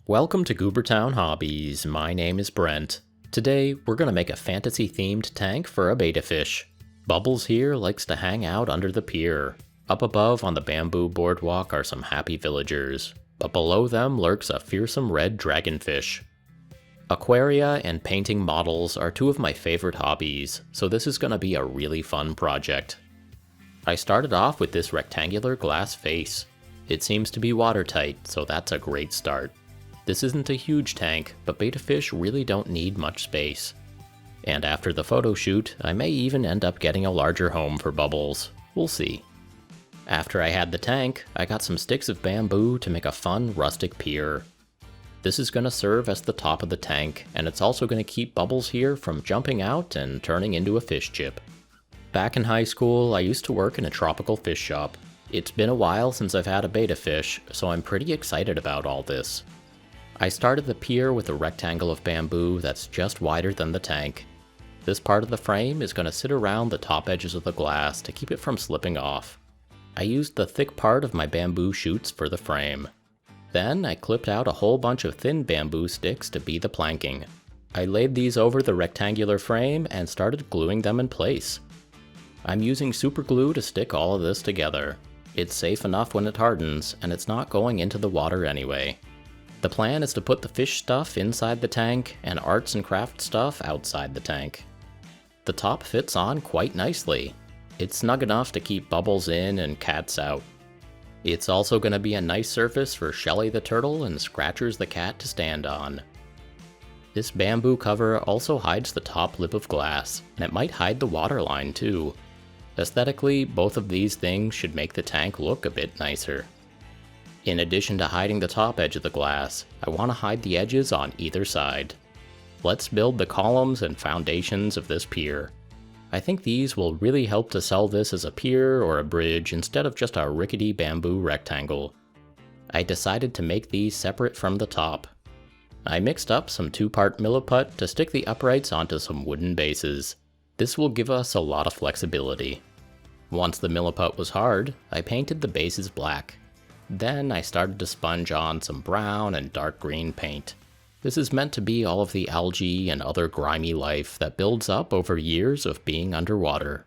Welcome to Goobertown Hobbies. My name is Brent. Today, we're going to make a fantasy-themed tank for a betta fish. Bubbles here likes to hang out under the pier. Up above on the bamboo boardwalk are some happy villagers, but below them lurks a fearsome red dragonfish. Aquaria and painting models are two of my favorite hobbies, so this is going to be a really fun project. I started off with this rectangular glass face. It seems to be watertight, so that's a great start. This isn't a huge tank, but betta fish really don't need much space. And after the photo shoot, I may even end up getting a larger home for Bubbles. We'll see. After I had the tank, I got some sticks of bamboo to make a fun rustic pier. This is going to serve as the top of the tank, and it's also going to keep Bubbles here from jumping out and turning into a fish chip. Back in high school, I used to work in a tropical fish shop. It's been a while since I've had a betta fish, so I'm pretty excited about all this. I started the pier with a rectangle of bamboo that's just wider than the tank. This part of the frame is going to sit around the top edges of the glass to keep it from slipping off. I used the thick part of my bamboo shoots for the frame. Then I clipped out a whole bunch of thin bamboo sticks to be the planking. I laid these over the rectangular frame and started gluing them in place. I'm using super glue to stick all of this together. It's safe enough when it hardens, and it's not going into the water anyway. The plan is to put the fish stuff inside the tank and arts and craft stuff outside the tank. The top fits on quite nicely. It's snug enough to keep Bubbles in and cats out. It's also going to be a nice surface for Shelly the turtle and Scratchers the cat to stand on. This bamboo cover also hides the top lip of glass, and it might hide the water line too. Aesthetically, both of these things should make the tank look a bit nicer. In addition to hiding the top edge of the glass, I want to hide the edges on either side. Let's build the columns and foundations of this pier. I think these will really help to sell this as a pier or a bridge instead of just a rickety bamboo rectangle. I decided to make these separate from the top. I mixed up some 2-part milliput to stick the uprights onto some wooden bases. This will give us a lot of flexibility. Once the milliput was hard, I painted the bases black. Then I started to sponge on some brown and dark green paint. This is meant to be all of the algae and other grimy life that builds up over years of being underwater.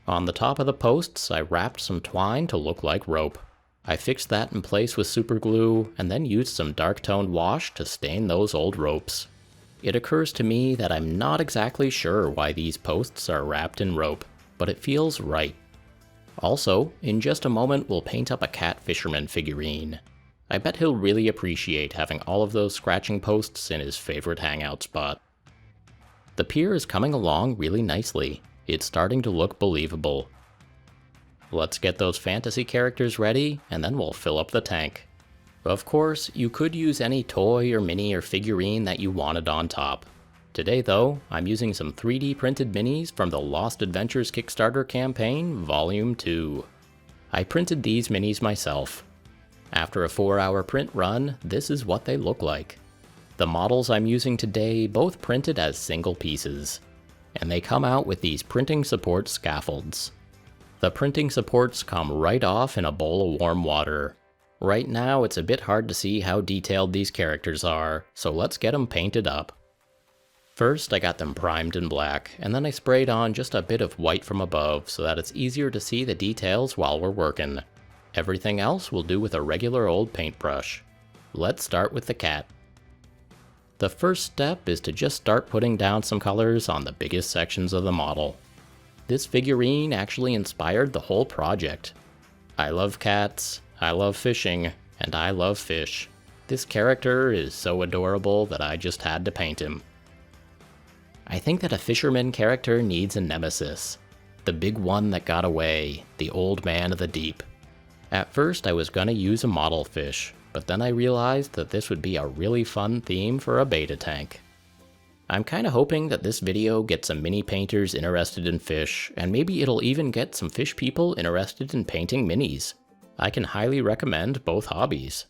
On the top of the posts, I wrapped some twine to look like rope. I fixed that in place with super glue and then used some dark-toned wash to stain those old ropes. It occurs to me that I'm not exactly sure why these posts are wrapped in rope, but it feels right. Also, in just a moment we'll paint up a cat fisherman figurine. I bet he'll really appreciate having all of those scratching posts in his favorite hangout spot. The pier is coming along really nicely. It's starting to look believable. Let's get those fantasy characters ready, and then we'll fill up the tank. Of course, you could use any toy or mini or figurine that you wanted on top. Today though, I'm using some 3D printed minis from the Lost Adventures Kickstarter campaign, Volume 2. I printed these minis myself. After a 4-hour print run, this is what they look like. The models I'm using today both printed as single pieces, and they come out with these printing support scaffolds. The printing supports come right off in a bowl of warm water. Right now it's a bit hard to see how detailed these characters are, so let's get them painted up. First, I got them primed in black, and then I sprayed on just a bit of white from above so that it's easier to see the details while we're working. Everything else we'll do with a regular old paintbrush. Let's start with the cat. The first step is to just start putting down some colors on the biggest sections of the model. This figurine actually inspired the whole project. I love cats, I love fishing, and I love fish. This character is so adorable that I just had to paint him. I think that a fisherman character needs a nemesis. The big one that got away, the old man of the deep. At first I was gonna use a model fish, but then I realized that this would be a really fun theme for a betta tank. I'm kinda hoping that this video gets some mini painters interested in fish, and maybe it'll even get some fish people interested in painting minis. I can highly recommend both hobbies.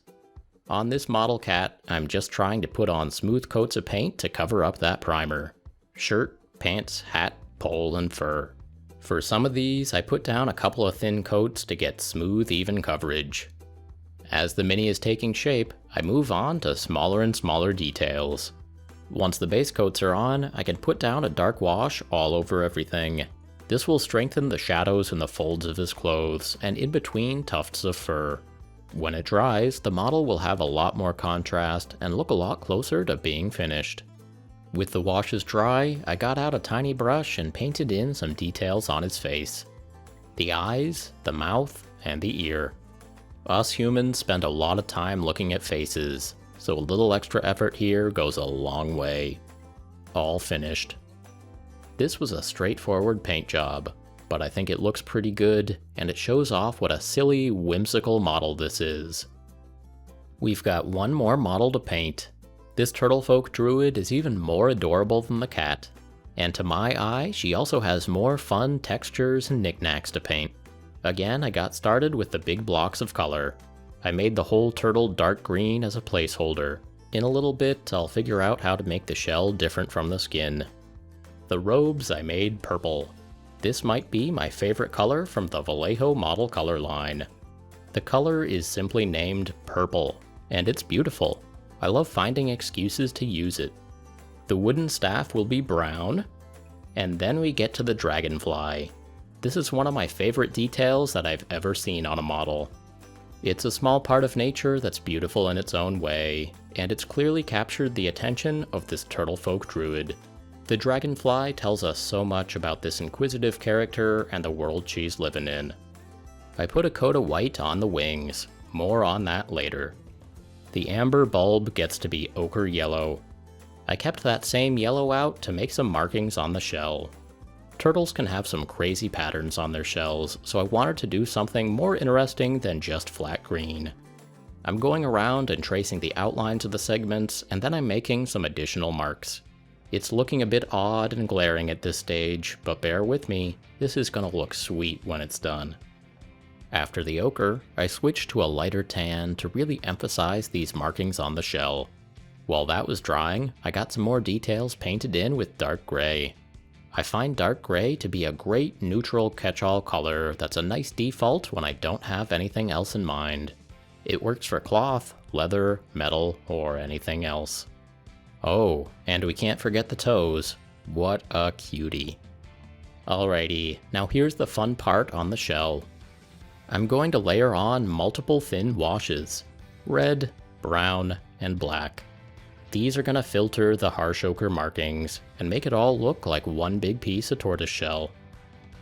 On this model cat, I'm just trying to put on smooth coats of paint to cover up that primer. Shirt, pants, hat, pole, and fur. For some of these, I put down a couple of thin coats to get smooth, even coverage. As the mini is taking shape, I move on to smaller and smaller details. Once the base coats are on, I can put down a dark wash all over everything. This will strengthen the shadows in the folds of his clothes and in between tufts of fur. When it dries, the model will have a lot more contrast and look a lot closer to being finished. With the washes dry, I got out a tiny brush and painted in some details on his face. The eyes, the mouth, and the ear. Us humans spend a lot of time looking at faces, so a little extra effort here goes a long way. All finished. This was a straightforward paint job, but I think it looks pretty good, and it shows off what a silly, whimsical model this is. We've got one more model to paint. This turtlefolk druid is even more adorable than the cat, and to my eye, she also has more fun textures and knickknacks to paint. Again, I got started with the big blocks of color. I made the whole turtle dark green as a placeholder. In a little bit, I'll figure out how to make the shell different from the skin. The robes I made purple. This might be my favorite color from the Vallejo model color line. The color is simply named purple, and it's beautiful. I love finding excuses to use it. The wooden staff will be brown, and then we get to the dragonfly. This is one of my favorite details that I've ever seen on a model. It's a small part of nature that's beautiful in its own way, and it's clearly captured the attention of this turtlefolk druid. The dragonfly tells us so much about this inquisitive character and the world she's living in. I put a coat of white on the wings, more on that later. The amber bulb gets to be ochre yellow. I kept that same yellow out to make some markings on the shell. Turtles can have some crazy patterns on their shells, so I wanted to do something more interesting than just flat green. I'm going around and tracing the outlines of the segments, and then I'm making some additional marks. It's looking a bit odd and glaring at this stage, but bear with me, this is gonna look sweet when it's done. After the ochre, I switched to a lighter tan to really emphasize these markings on the shell. While that was drying, I got some more details painted in with dark gray. I find dark gray to be a great neutral catch-all color that's a nice default when I don't have anything else in mind. It works for cloth, leather, metal, or anything else. Oh, and we can't forget the toes. What a cutie. Alrighty, now here's the fun part on the shell. I'm going to layer on multiple thin washes. Red, brown, and black. These are going to filter the harsh ochre markings and make it all look like one big piece of tortoise shell.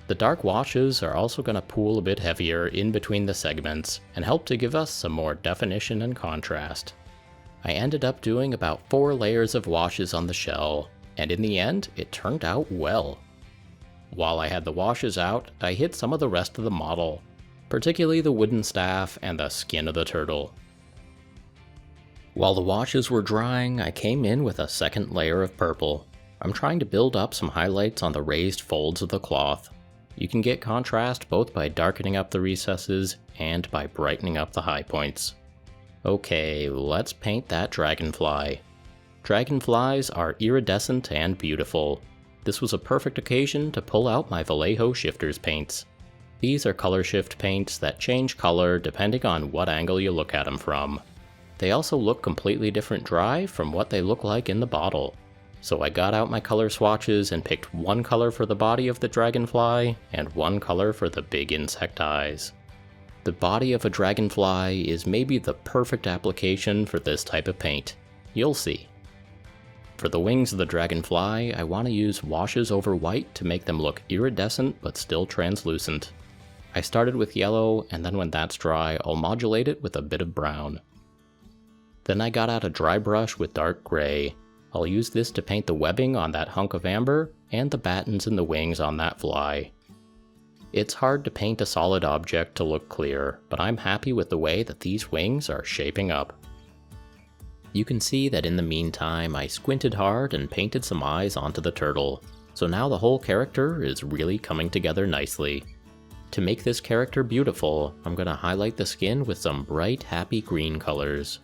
The dark washes are also going to pool a bit heavier in between the segments and help to give us some more definition and contrast. I ended up doing about 4 layers of washes on the shell, and in the end, it turned out well. While I had the washes out, I hit some of the rest of the model, particularly the wooden staff and the skin of the turtle. While the washes were drying, I came in with a second layer of purple. I'm trying to build up some highlights on the raised folds of the cloth. You can get contrast both by darkening up the recesses and by brightening up the high points. Okay, let's paint that dragonfly. Dragonflies are iridescent and beautiful. This was a perfect occasion to pull out my Vallejo Shifters paints. These are color shift paints that change color depending on what angle you look at them from. They also look completely different dry from what they look like in the bottle. So I got out my color swatches and picked one color for the body of the dragonfly and one color for the big insect eyes. The body of a dragonfly is maybe the perfect application for this type of paint. You'll see. For the wings of the dragonfly, I want to use washes over white to make them look iridescent but still translucent. I started with yellow, and then when that's dry, I'll modulate it with a bit of brown. Then I got out a dry brush with dark gray. I'll use this to paint the webbing on that hunk of amber and the battens in the wings on that fly. It's hard to paint a solid object to look clear, but I'm happy with the way that these wings are shaping up. You can see that in the meantime I squinted hard and painted some eyes onto the turtle, so now the whole character is really coming together nicely. To make this character beautiful, I'm going to highlight the skin with some bright, happy green colors.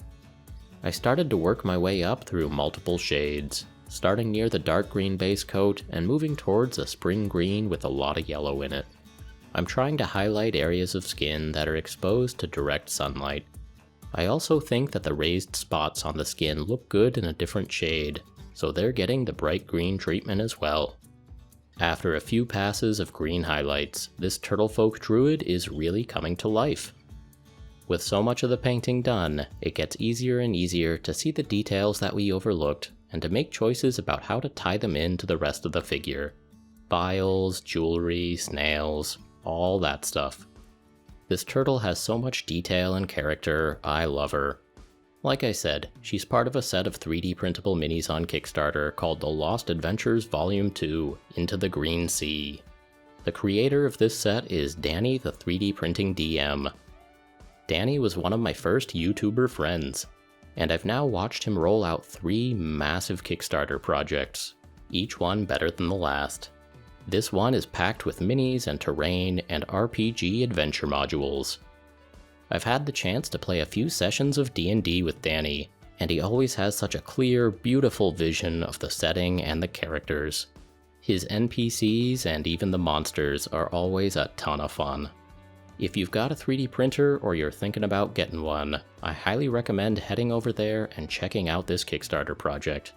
I started to work my way up through multiple shades, starting near the dark green base coat and moving towards a spring green with a lot of yellow in it. I'm trying to highlight areas of skin that are exposed to direct sunlight. I also think that the raised spots on the skin look good in a different shade, so they're getting the bright green treatment as well. After a few passes of green highlights, this turtlefolk druid is really coming to life. With so much of the painting done, it gets easier and easier to see the details that we overlooked and to make choices about how to tie them into the rest of the figure. Files, jewelry, snails, all that stuff. This turtle has so much detail and character, I love her. Like I said, she's part of a set of 3D printable minis on Kickstarter called the Lost Adventures Volume 2, Into the Green Sea. The creator of this set is Danny the 3D Printing DM. Danny was one of my first YouTuber friends, and I've now watched him roll out 3 massive Kickstarter projects, each one better than the last. This one is packed with minis and terrain and RPG adventure modules. I've had the chance to play a few sessions of D&D with Danny, and he always has such a clear, beautiful vision of the setting and the characters. His NPCs and even the monsters are always a ton of fun. If you've got a 3D printer or you're thinking about getting one, I highly recommend heading over there and checking out this Kickstarter project.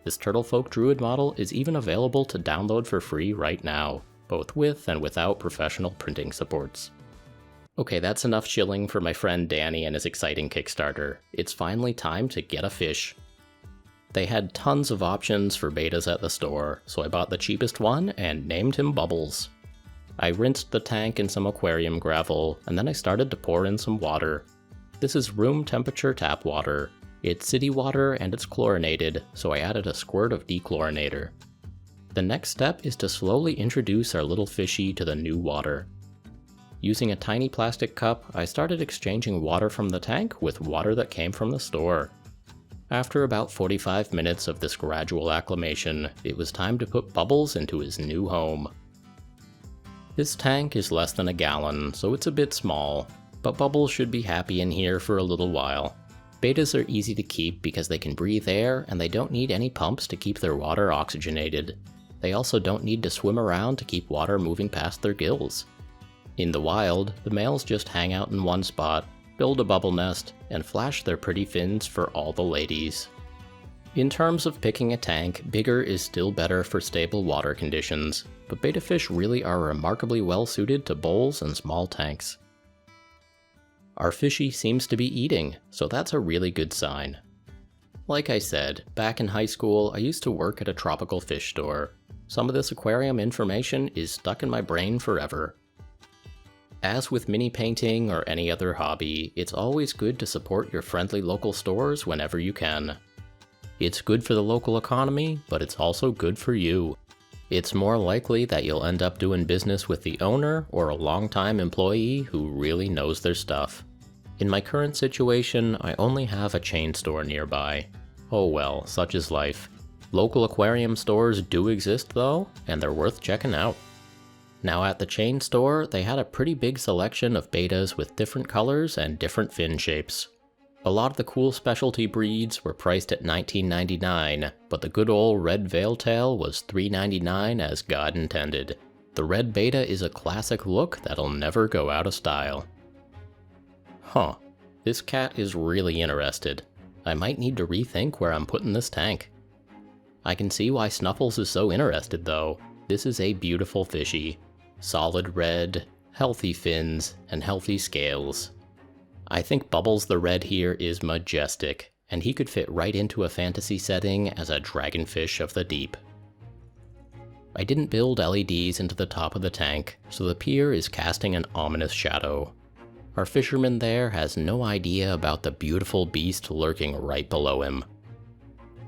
This turtlefolk druid model is even available to download for free right now, both with and without professional printing supports. Okay, that's enough shilling for my friend Danny and his exciting Kickstarter. It's finally time to get a fish. They had tons of options for betas at the store, so I bought the cheapest one and named him Bubbles. I rinsed the tank in some aquarium gravel, and then I started to pour in some water. This is room temperature tap water. It's city water and it's chlorinated, so I added a squirt of dechlorinator. The next step is to slowly introduce our little fishy to the new water. Using a tiny plastic cup, I started exchanging water from the tank with water that came from the store. After about 45 minutes of this gradual acclimation, it was time to put Bubbles into his new home. This tank is less than a gallon, so it's a bit small, but Bubbles should be happy in here for a little while. Betas are easy to keep because they can breathe air and they don't need any pumps to keep their water oxygenated. They also don't need to swim around to keep water moving past their gills. In the wild, the males just hang out in one spot, build a bubble nest, and flash their pretty fins for all the ladies. In terms of picking a tank, bigger is still better for stable water conditions, but betta fish really are remarkably well suited to bowls and small tanks. Our fishy seems to be eating, so that's a really good sign. Like I said, back in high school I used to work at a tropical fish store. Some of this aquarium information is stuck in my brain forever. As with mini painting or any other hobby, it's always good to support your friendly local stores whenever you can. It's good for the local economy, but it's also good for you. It's more likely that you'll end up doing business with the owner or a longtime employee who really knows their stuff. In my current situation, I only have a chain store nearby. Oh well, such is life. Local aquarium stores do exist though, and they're worth checking out. Now at the chain store, they had a pretty big selection of betas with different colors and different fin shapes. A lot of the cool specialty breeds were priced at $19.99, but the good old red veiltail was $3.99 as God intended. The red beta is a classic look that'll never go out of style. Huh, this cat is really interested. I might need to rethink where I'm putting this tank. I can see why Snuffles is so interested though. This is a beautiful fishy. Solid red, healthy fins, and healthy scales. I think Bubbles the Red here is majestic, and he could fit right into a fantasy setting as a dragonfish of the deep. I didn't build LEDs into the top of the tank, so the pier is casting an ominous shadow. Our fisherman there has no idea about the beautiful beast lurking right below him.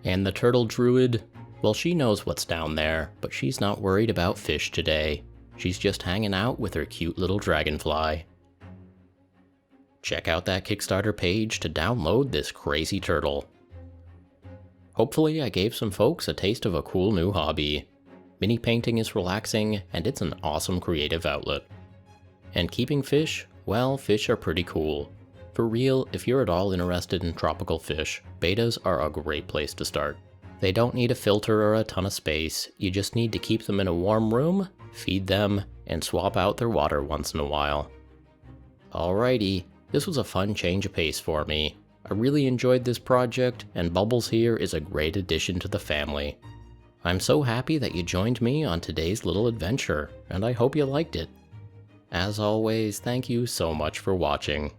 And the turtle druid, well, she knows what's down there, but she's not worried about fish today. She's just hanging out with her cute little dragonfly. Check out that Kickstarter page to download this crazy turtle. Hopefully I gave some folks a taste of a cool new hobby. Mini painting is relaxing, and it's an awesome creative outlet. And keeping fish? Well, fish are pretty cool. For real, if you're at all interested in tropical fish, betas are a great place to start. They don't need a filter or a ton of space, you just need to keep them in a warm room, feed them, and swap out their water once in a while. Alrighty, This was a fun change of pace for me. I really enjoyed this project, and Bubbles here is a great addition to the family. I'm so happy that you joined me on today's little adventure, and I hope you liked it. As always, thank you so much for watching.